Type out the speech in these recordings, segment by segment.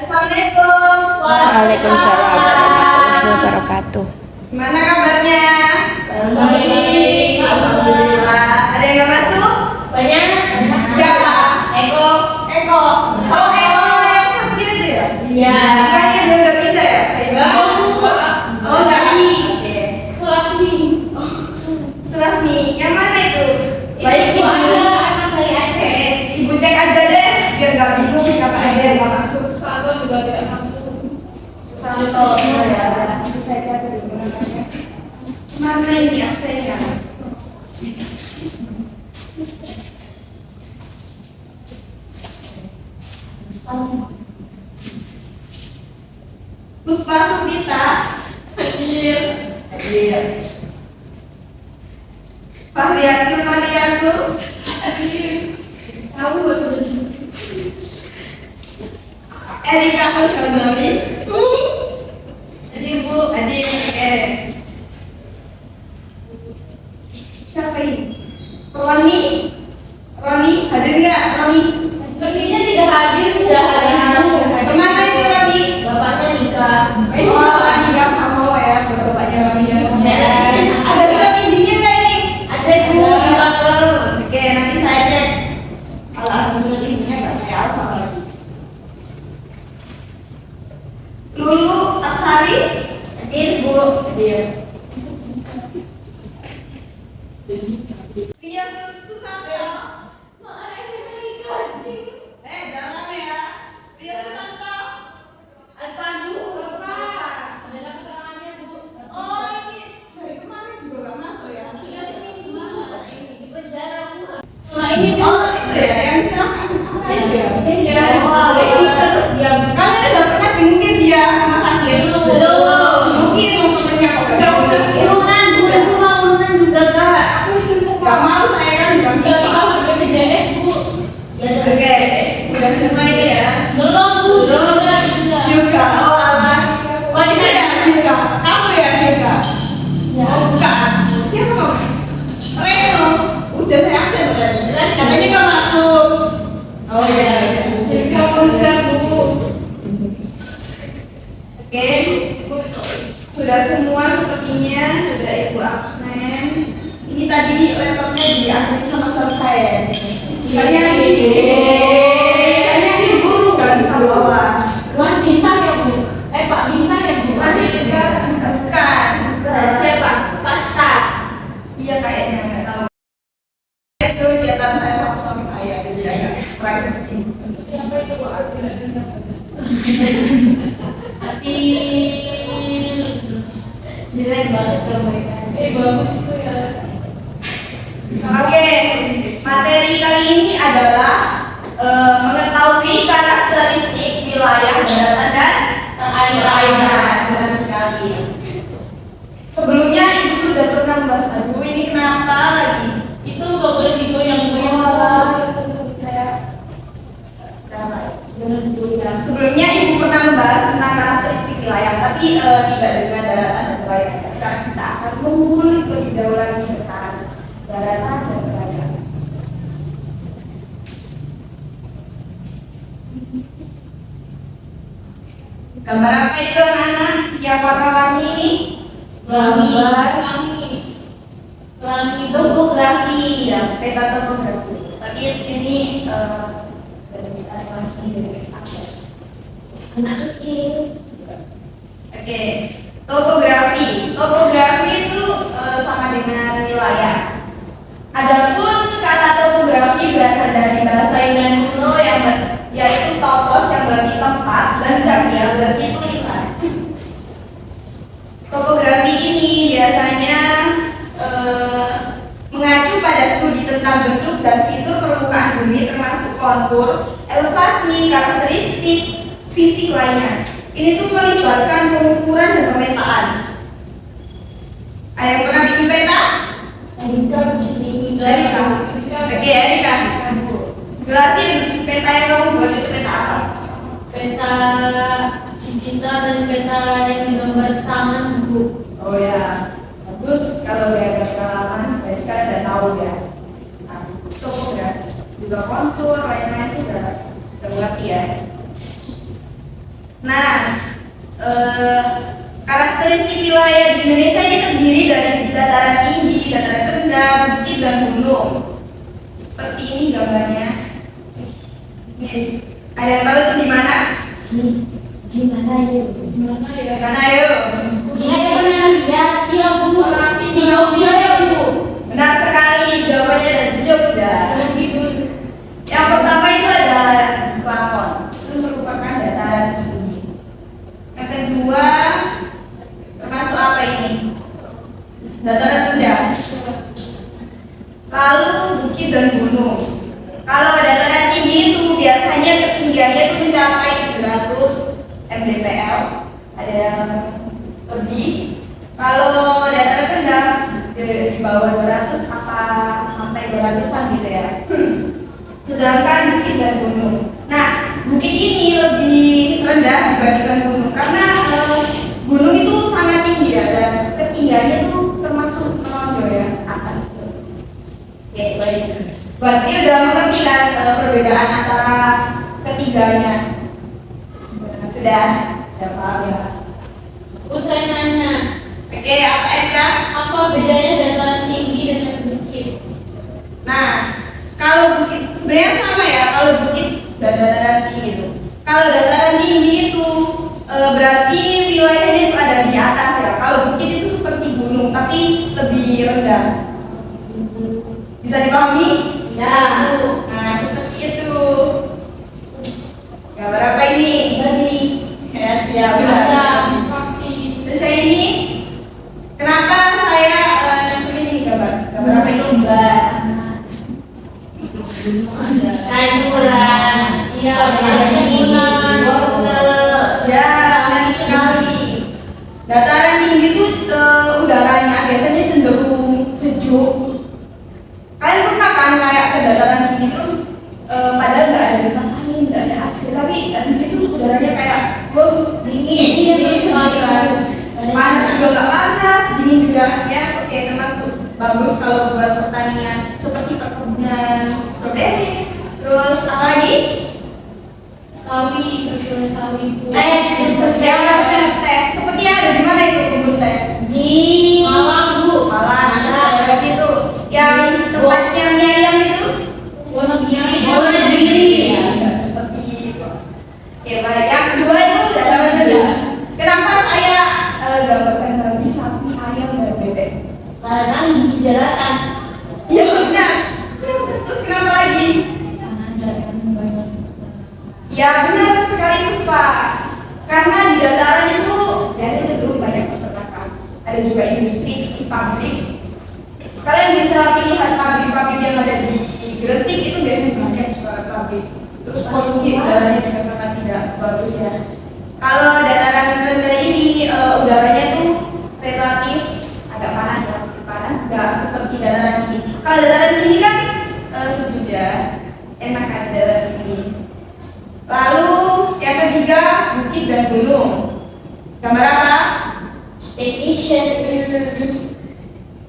Assalamualaikum. Waalaikumsalam warahmatullahi wabarakatuh. Gimana kabarnya? Baik. Alhamdulillah. Ada yang nggak masuk? Banyak. Siapa? Eko. Eko. Oh, Eko yang sakit itu ya? Iya. Kayaknya dia udah pindah ya? Oh, enggak. Oke. Sulasmi. Sulasmi. Yang mana itu? Baik, Ibu ada anak dari Aceh. Ibu cek aja deh, biar nggak bingung siapa aja yang nggak masuk. Satu juga tidak masuk. Santo ya. Nanti saya cari dulu namanya. Mana ini absennya? Puspa Subita. Hadir. Hadir. Fahriatul Mariatul. Hadir. Kamu betul. Erika Al-Ghazali. Hadir Bu, hadir. Siapa ini? Roni. Roni, hadir nggak Roni? Lebihnya tidak hadir, tidak hadir. Kemana itu Roni? Bapaknya nikah. Oh, lagi nggak sama ya, bapaknya Roni ya. Ada surat izinnya nggak ini? Ada Bu di kantor. Oke, nanti saya cek. Kalau ada surat izinnya nggak saya alfa lagi. Lulu Aksari. Hadir Bu. Hadir. Ria Susanto. Mana sih nikah? Jangan ya. Ria Susanto. Alpaju. Ada keterangannya Bu. Oh, ini dari kemarin juga nggak masuk ya? Sudah seminggu di penjara Bu. Oh, itu ya yang kecelakaan. Apa ya? Ya. Oh, Terus dia kalian udah pernah jengukin dia ke rumah sakit? belum. Mungkin mau temennya kok gak Urunan juga Kak. Gak mau saya kan bukan Jadi siswa. kamu udah BPJS Bu. Ya Oke, udah semua ini ya. Belum Bu. Sudah. Juga, oh alah. Oh, di Saya sana. juga. Kamu ya juga. Ya. Oh bukan. Siapa kamu? Reno. Udah saya absen tadi. Katanya gak masuk. Oh iya. Jadi kamu bisa Bu. Oke. Sudah semua sepertinya sudah ibu absen. Ini tadi laptopnya diakhiri sama survei. Kalian ibu nggak bisa bawa. Mas Bintang ya Bu. Pak Bintang ya Bu. Masih Bukan. siapa? Pak Star. Iya kayaknya nggak tahu. Itu chatan saya sama suami saya jadi agak privacy. Siapa itu Bu? Hati. Jelek banget kalau mereka. Bagus itu ya. Oke, materi kali ini adalah mengetahui karakteristik wilayah daratan dan perairan. Benar sekali. Sebelumnya ibu sudah pernah membahas. Aduh, ini kenapa lagi? Itu bagus itu yang punya Sebelumnya ibu pernah membahas tentang karakteristik wilayah, tapi tidak dengan daratan dan perairan. Sekarang kita akan mengulik lebih jauh lagi tentang daratan dan perairan. Gambar apa itu anak-anak yang warna-warni ini? Pelangi topografi. Ya, peta topografi. Tapi ini dari animasi dari X-Action. Anak kecil. Oke, topografi. Topografi itu sama dengan wilayah. Adapun kata topografi berasal dari bahasa Yunani kuno yaitu topos yang berarti tempat dan grafia yang berarti tulisan. Topografi ini biasanya mengacu pada studi tentang bentuk dan fitur permukaan bumi termasuk kontur, elevasi, karakteristik fisik lainnya. Ini tuh melibatkan pengukuran dan pemetaan. Ada yang pernah bikin peta? Erika Busri. Erika. Oke, Erika. Jelasin peta yang kamu buat itu peta apa? Peta digital dan peta yang digambar tangan Bu. Oh ya, bagus kalau udah ada pengalaman, berarti kan udah tahu ya. Nah, topografi, juga kontur, lain-lain itu udah ngerti ya. Nah, karakteristik wilayah di Indonesia ini terdiri dari dataran tinggi, dataran rendah, bukit dan gunung. Seperti ini gambarnya. Ini, ada yang tahu itu di mana? Gimana ya? Gimana ya? Mana yuk? Gimana ya? Lihat, iya bu. Di Jogja ya bu. Benar sekali, jawabannya ada di Jogja. Yang pertama itu ada di Klakon, itu merupakan dataran tinggi. Yang kedua, termasuk apa ini? Dataran rendah. Lalu bukit dan gunung. Kalau dataran tinggi itu biasanya ketinggiannya itu mencapai 700 mdpl, ada yang lebih. Kalau dataran rendah di bawah 200 apa sampai 200-an gitu ya. Sedangkan bukit dan gunung. Nah, bukit ini lebih rendah dibandingkan gunung karena gunung itu sangat tinggi ya, dan ketinggiannya itu termasuk menonjol ya atas itu. Oke, baik. Berarti udah mengerti kan perbedaan antara ketiganya? Sudah paham ya? Terus saya nanya, Oke, apa Eka? apa bedanya dataran tinggi dengan bukit? Nah, kalau bukit sebenarnya sama ya, kalau bukit dan dataran tinggi itu. Kalau dataran tinggi itu berarti wilayahnya itu ada di atas ya. Kalau bukit itu seperti gunung tapi lebih rendah. Bisa dipahami? Ya. Nah, seperti itu. Gambar apa ini? Tadi. Ya, benar. Terus saya ini, kenapa saya nentuin ini gambar? Gambar apa itu? Sayuran. Iya, Ya, benar sekali. Dataran tinggi itu udaranya biasanya cenderung sejuk. Kalian pernah kan kayak ke dataran tinggi terus padahal nggak ada kipas angin, nggak ada AC, tapi di situ udaranya kayak dingin terus kan. Panas juga nggak panas, dingin juga ya. Oke, termasuk bagus kalau buat pertanian seperti perkebunan stroberi. Terus apa lagi? Sawi, perkebunan sawi. Ya, benar, teh. Seperti yang ada di mana itu kebun teh? Di Malang bu. Malang. Ada lagi tuh yang tempatnya mie ayam itu. Wonogiri. Ya, seperti itu. Oke, baik. Yang kedua itu dataran rendah. Kenapa saya gambarkan lagi sapi, ayam, dan bebek? Karena di daratan. Iya benar. Terus kenapa lagi? Ya benar sekali Pak. Karena di dataran itu biasanya cenderung banyak peternakan. Ada juga industri seperti pabrik. Kalian bisa lihat pabrik-pabrik yang ada di Gresik itu biasanya banyak banget pabrik. Terus polusi udaranya juga sangat tidak bagus ya. Kalau dataran rendah ini udaranya tuh relatif agak panas ya, panas nggak seperti dataran tinggi. Kalau dataran tinggi kan sejuk ya, enak kan dataran tinggi. Lalu yang ketiga bukit dan gunung. Gambar apa? Staycation.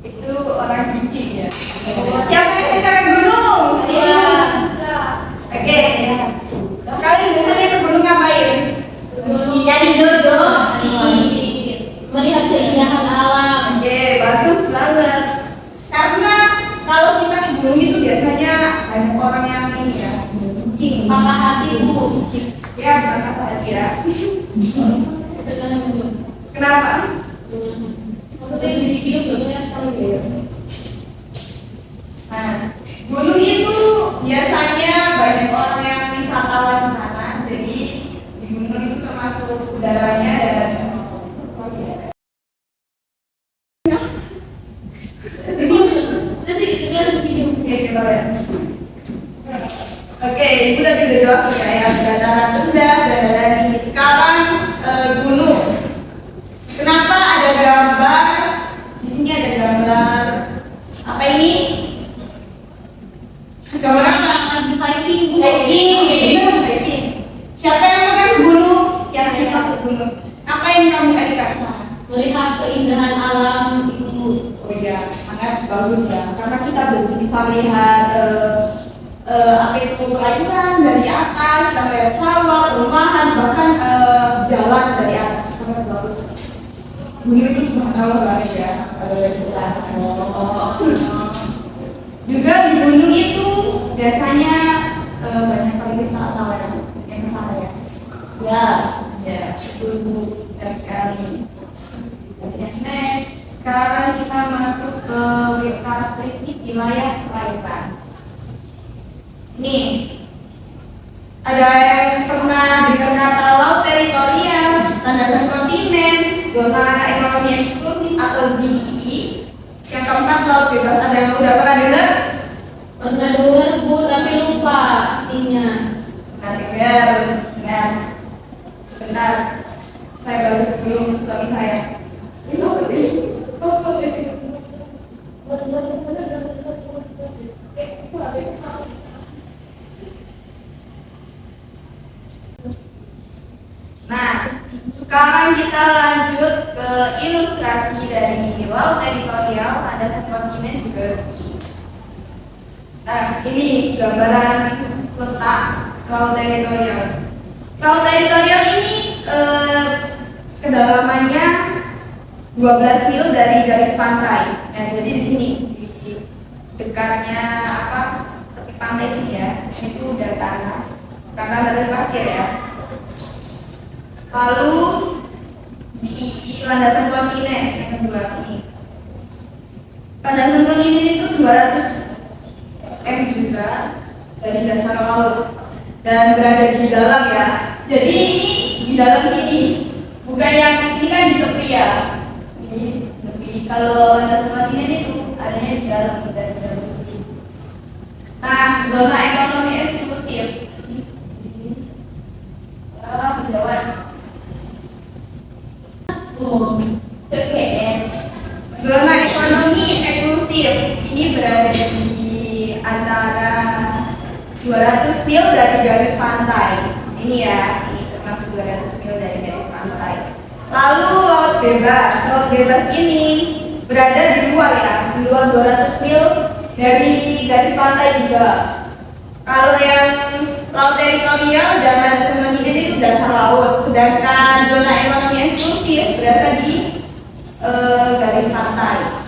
Itu orang gigi ya. Siapa yang suka ke gunung? Iya. Oke. Kalian biasanya ke gunung ngapain? Jadi jodoh. Melihat keindahan alam. Oke, bagus banget. Karena kalau kita ke gunung itu biasanya banyak orang yang ini ya, hiking. Patah hati bu. Ya, bukan apa hati ya. Kenapa? Nah, gunung itu biasanya banyak orang yang wisatawan ke sana. Jadi di gunung itu termasuk udaranya dan Oke, coba lihat. Oke, itu udah jelas ya, dataran rendah dan dataran tinggi. Sekarang gunung. Kenapa ada gambar? Di sini ada gambar apa ini? Gambar apa? Hiking. Siapa yang mau ke gunung? Yang suka ke gunung. Apa yang kamu cari ke sana? Melihat keindahan alam itu. Oh iya, sangat bagus ya. Karena kita bisa melihat apa itu perayuan dari atas, kita melihat sawah, perumahan, bahkan gunung itu subhanallah banget ya. Juga di gunung itu biasanya banyak kali wisatawan yang ke sana ya. Ya. Ya, itu benar sekali. Next, sekarang kita masuk ke karakteristik wilayah perairan. Nih, ada yang pernah dengar kata laut teritorial, landasan kontinen, zona ekonomi eksklusif atau ZEE. Yang keempat, laut bebas. Ada yang udah pernah dengar? Pernah dengar Bu, tapi lupa artinya. Nah, dengar. Nah, sebentar. Saya baru sebelum suami saya. Ini apa sih? Nah, sekarang kita lanjut ke ilustrasi dari laut teritorial, landasan kontinen juga. Nah, ini gambaran letak laut teritorial. Laut teritorial ini kedalamannya 12 mil dari garis pantai. Nah, jadi di sini di dekatnya tepi pantai sini ya, itu udah tanah karena ada pasir ya. Lalu di landasan kontinen yang kedua ini. Landasan kontinen itu 200 m juga dari dasar laut dan berada di dalam ya. Jadi ini di dalam sini, bukan yang ini kan di tepi ya. Ini tepi. Kalau landasan kontinen itu adanya di dalam dan di dalam sini. Nah, zona ekonomi eksklusif. Kejauhan. Zona ekonomi eksklusif ini berada di antara 200 mil dari garis pantai. Ini ya, ini termasuk 200 mil dari garis pantai. Lalu laut bebas. Laut bebas ini berada di luar ya, di luar 200 mil dari garis pantai juga. Kalau yang laut teritorial dan landasan kontinen itu dasar laut, sedangkan zona ekonomi eksklusif berada di garis pantai.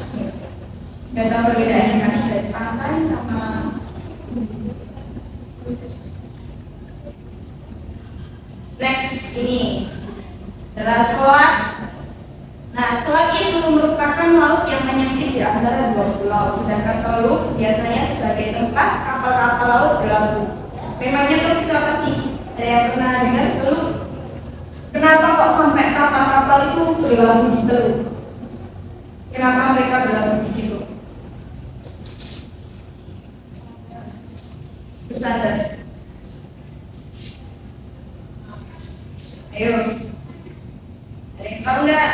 Gak tahu perbedaannya kan garis pantai sama next ini adalah selat. Nah, selat itu merupakan laut yang menyempit di antara dua pulau, sedangkan teluk biasanya sebagai tempat kapal-kapal laut berlabuh. Memangnya teluk itu apa sih? Ada yang pernah dengar teluk? Kenapa kok sampai kapal-kapal itu berlabuh di teluk? Kenapa mereka berlabuh di situ? Bersandar. Ayo. Ada yang tahu nggak?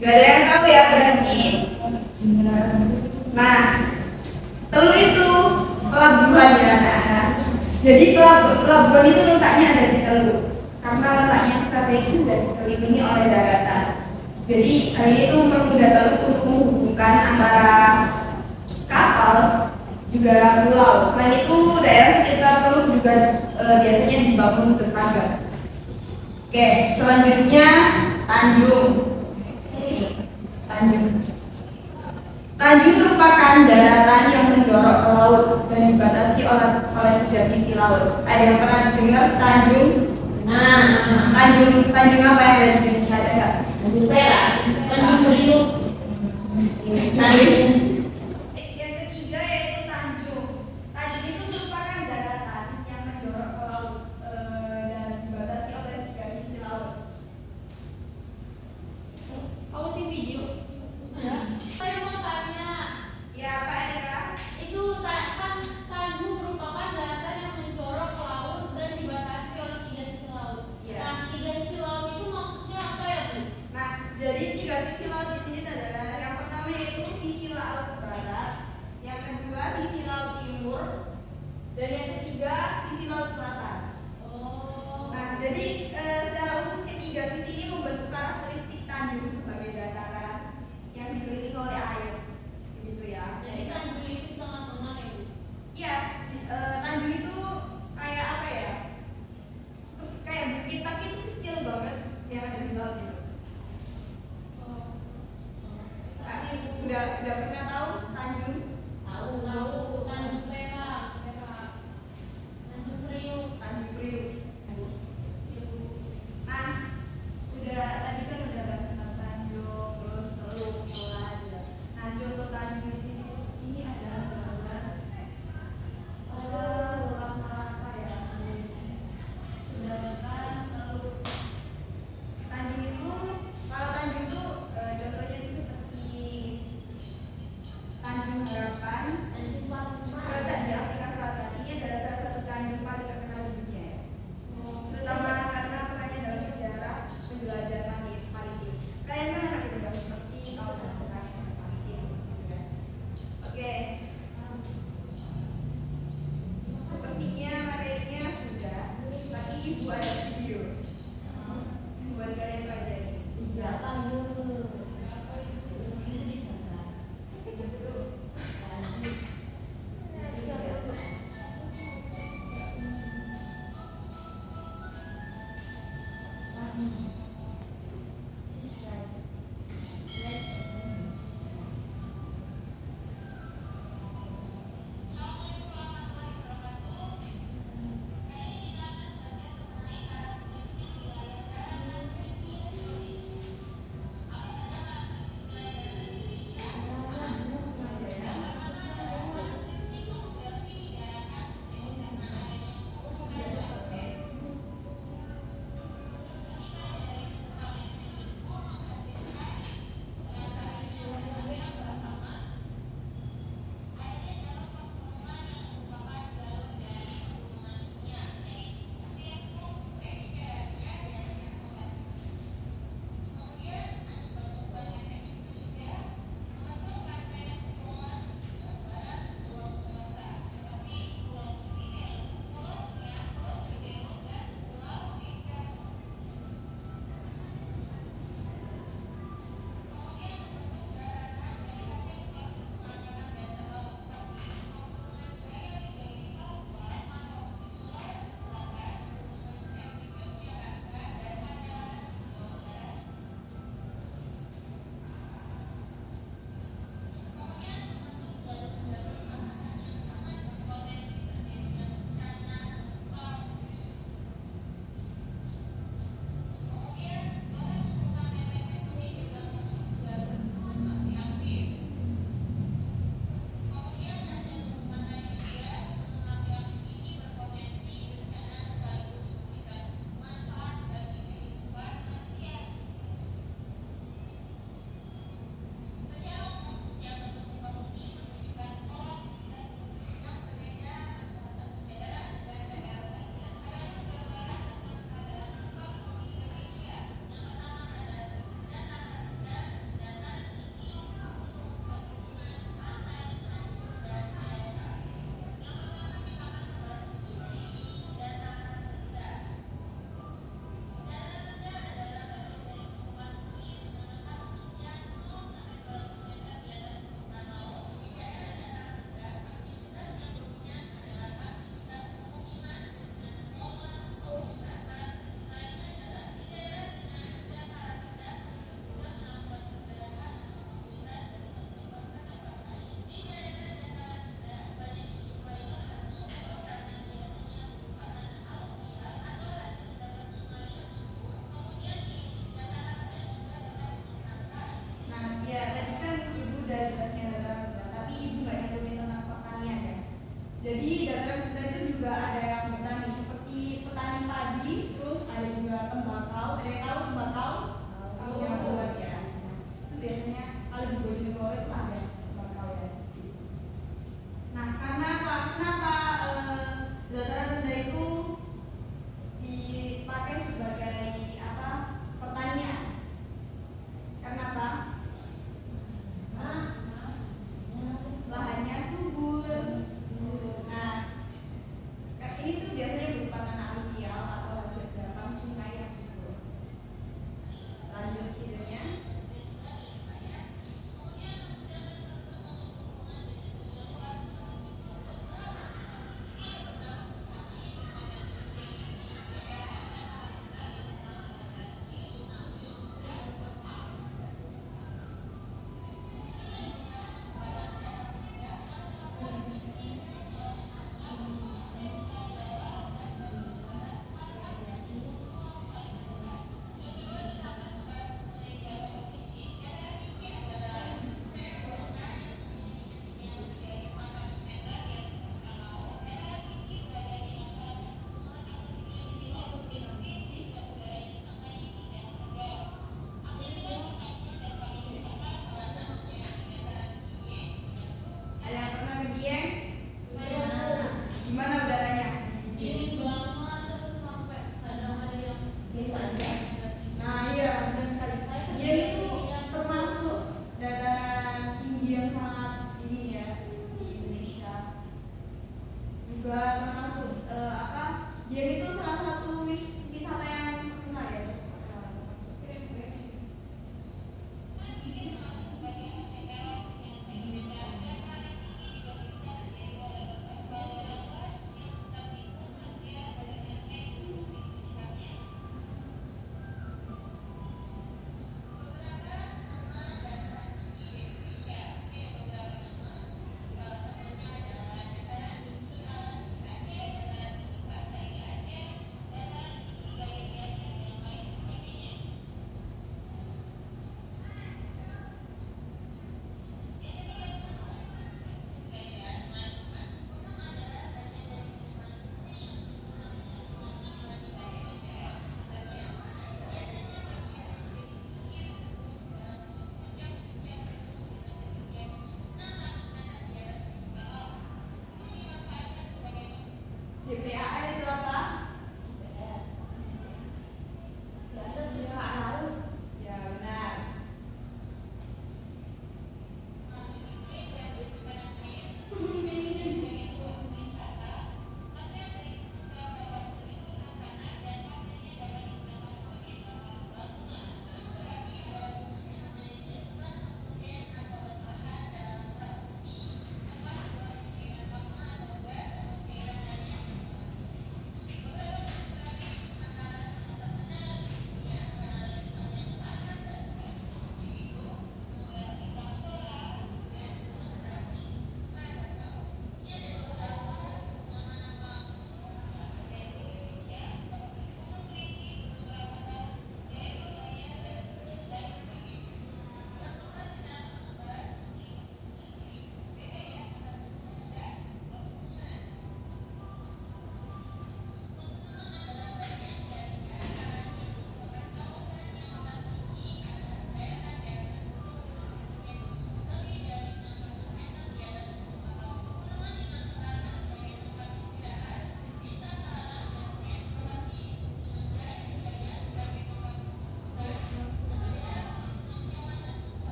Gak ada yang tahu ya berarti. Nah, teluk itu pelabuhan ya anak-anak. Jadi pelabuhan itu letaknya ada di teluk karena letaknya strategis dan dikelilingi oleh daratan. Jadi hal ini tuh mempermudah teluk untuk menghubungkan antara kapal juga pulau. Selain itu daerah sekitar teluk juga biasanya dibangun dermaga. Oke, selanjutnya Tanjung. Tanjung merupakan daratan yang menjorok ke laut dan dibatasi oleh tiga sisi laut. Ada yang pernah dengar Tanjung? Nah, Tanjung apa yang ada di Indonesia, ada nggak? Tanjung Perak, Tanjung Priuk, Tanjung. Yang ketiga yaitu Tanjung. Tanjung itu merupakan daratan yang menjorok ke laut dan dibatasi oleh tiga sisi laut. Kamu sih video? Ya. Saya mau tanya. Ya, Pak Eka. Itu kan Tanjung merupakan daratan yang menjorok ke laut dan dibatasi oleh tiga sisi laut. Iya. Nah, tiga sisi laut itu maksudnya apa ya, Bu? Nah, jadi tiga sisi laut di sini adalah yang pertama yaitu sisi laut itu salah satu wisata yang terkenal ya.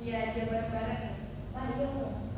Iya, dia bareng-bareng. Payung.